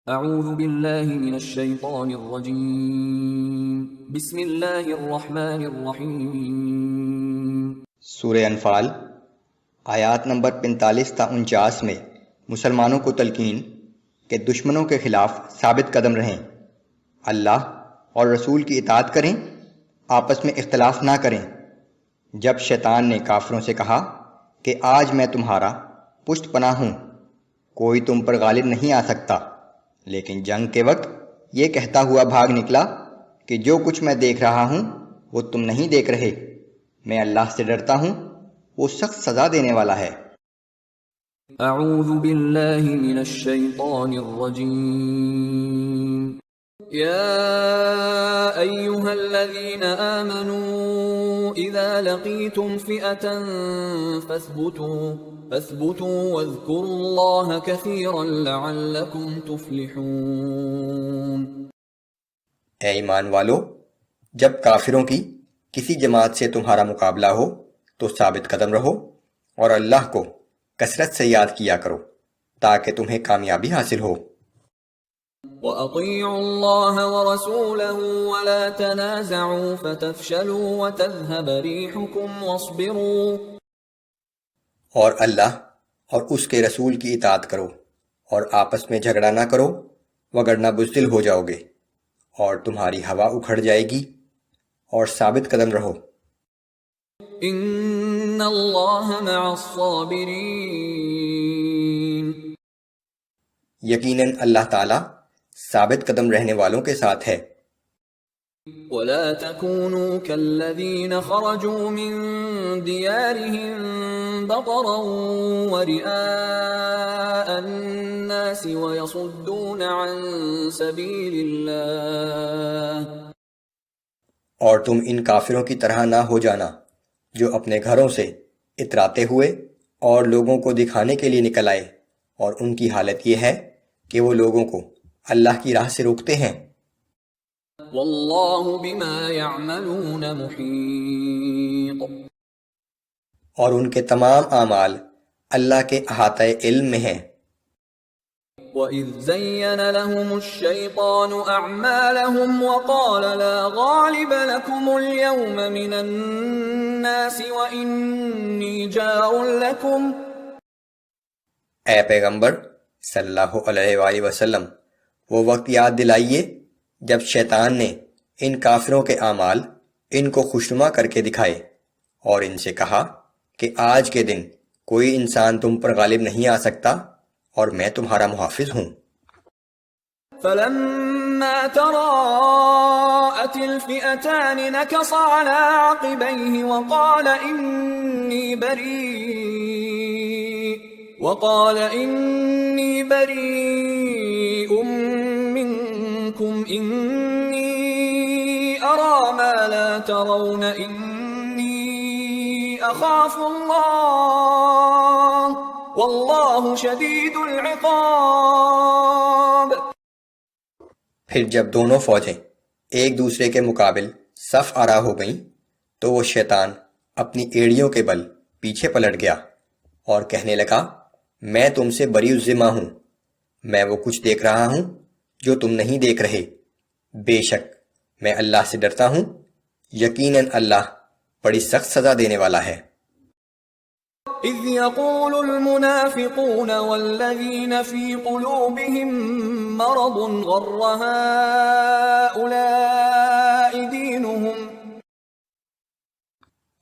اعوذ باللہ من الشیطان الرجیم بسم اللہ الرحمن الرحیم۔ سورہ انفال آیات نمبر 45 تا 49 میں مسلمانوں کو تلقین کہ دشمنوں کے خلاف ثابت قدم رہیں، اللہ اور رسول کی اطاعت کریں، آپس میں اختلاف نہ کریں۔ جب شیطان نے کافروں سے کہا کہ آج میں تمہارا پشت پناہ ہوں، کوئی تم پر غالب نہیں آ سکتا، لیکن جنگ کے وقت یہ کہتا ہوا بھاگ نکلا کہ جو کچھ میں دیکھ رہا ہوں وہ تم نہیں دیکھ رہے، میں اللہ سے ڈرتا ہوں، وہ سخت سزا دینے والا ہے۔ اعوذ باللہ من الشیطان الرجیم۔ یا ایہا الذین آمنوا اذا لقیتم فئة فاثبتوا واذکروا اللہ کثیرا لعلکم تفلحون۔ اے ایمان والو، جب کافروں کی کسی جماعت سے تمہارا مقابلہ ہو تو ثابت قدم رہو اور اللہ کو کثرت سے یاد کیا کرو تاکہ تمہیں کامیابی حاصل ہو۔ وَأَطِيعُوا اللَّهَ وَرَسُولَهُ وَلَا تَنَازَعُوا فَتَفْشَلُوا وَتَذْهَبَ رِيحُكُمْ وَاصْبِرُوا۔ اور اللہ اور اس کے رسول کی اطاعت کرو اور آپس میں جھگڑا نہ کرو وگرنہ بزدل ہو جاؤ گے اور تمہاری ہوا اکھڑ جائے گی، اور ثابت قدم رہو۔ ان اللہ مع الصابرین۔ یقیناً اللہ تعالیٰ ثابت قدم رہنے والوں کے ساتھ ہے۔ ولا تكونوا كالذين خرجوا من ديارهم بطرا ورئاء الناس ويصدون عن سبيل الله۔ اور تم ان کافروں کی طرح نہ ہو جانا جو اپنے گھروں سے اتراتے ہوئے اور لوگوں کو دکھانے کے لیے نکل آئے، اور ان کی حالت یہ ہے کہ وہ لوگوں کو اللہ کی راہ سے روکتے ہیں۔ واللہ بما يعملون محیط۔ اور ان کے تمام اعمال اللہ کے احاطہ علم میں ہیں۔ وَإِذْ زَيَّنَ لَهُمُ الشَّيْطَانُ أَعْمَالَهُمْ وَقَالَ لَا غَالِبَ لَكُمُ الْيَوْمَ مِنَ النَّاسِ وَإِنِّي جَارٌ لَكُمْ۔ اے پیغمبر صلی اللہ علیہ وآلہ وسلم، وہ وقت یاد دلائیے جب شیطان نے ان کافروں کے اعمال ان کو خوشنما کر کے دکھائے اور ان سے کہا کہ آج کے دن کوئی انسان تم پر غالب نہیں آ سکتا اور میں تمہارا محافظ ہوں۔ فَلَمَّا تَرَاءَتِ الْفِئَتَانِ نَكَصَ عَلَى عَقِبَيْهِ وَقَالَ إِنِّي بَرِيءٌ مِّنكُمْ إِنِّي أَرَى مَا لَا تَرَوْنَ إِنِّي أَخَافُ اللَّهَ وَاللَّهُ شَدِيدُ الْعِقَابِ۔ پھر جب دونوں فوجیں ایک دوسرے کے مقابل صف آرا ہو گئیں تو وہ شیطان اپنی ایڑیوں کے بل پیچھے پلٹ گیا اور کہنے لگا، میں تم سے بری الذمہ ہوں، میں وہ کچھ دیکھ رہا ہوں جو تم نہیں دیکھ رہے، بے شک میں اللہ سے ڈرتا ہوں، یقیناً اللہ بڑی سخت سزا دینے والا ہے۔ اذ يقول المنافقون والذين في قلوبهم مرض غر هؤلاء دينهم۔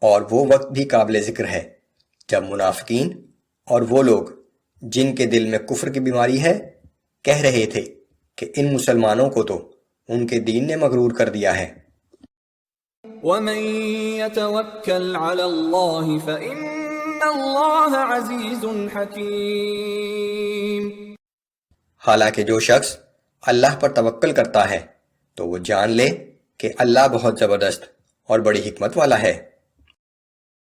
اور وہ وقت بھی قابل ذکر ہے جب منافقین اور وہ لوگ جن کے دل میں کفر کی بیماری ہے کہہ رہے تھے کہ ان مسلمانوں کو تو ان کے دین نے مغرور کر دیا ہے۔ وَمَن يَتَوَكَّلْ عَلَى اللَّهِ فَإِنَّ اللَّهَ عَزِيزٌ حَكِيمٌ۔ حالانکہ جو شخص اللہ پر توکل کرتا ہے تو وہ جان لے کہ اللہ بہت زبردست اور بڑی حکمت والا ہے۔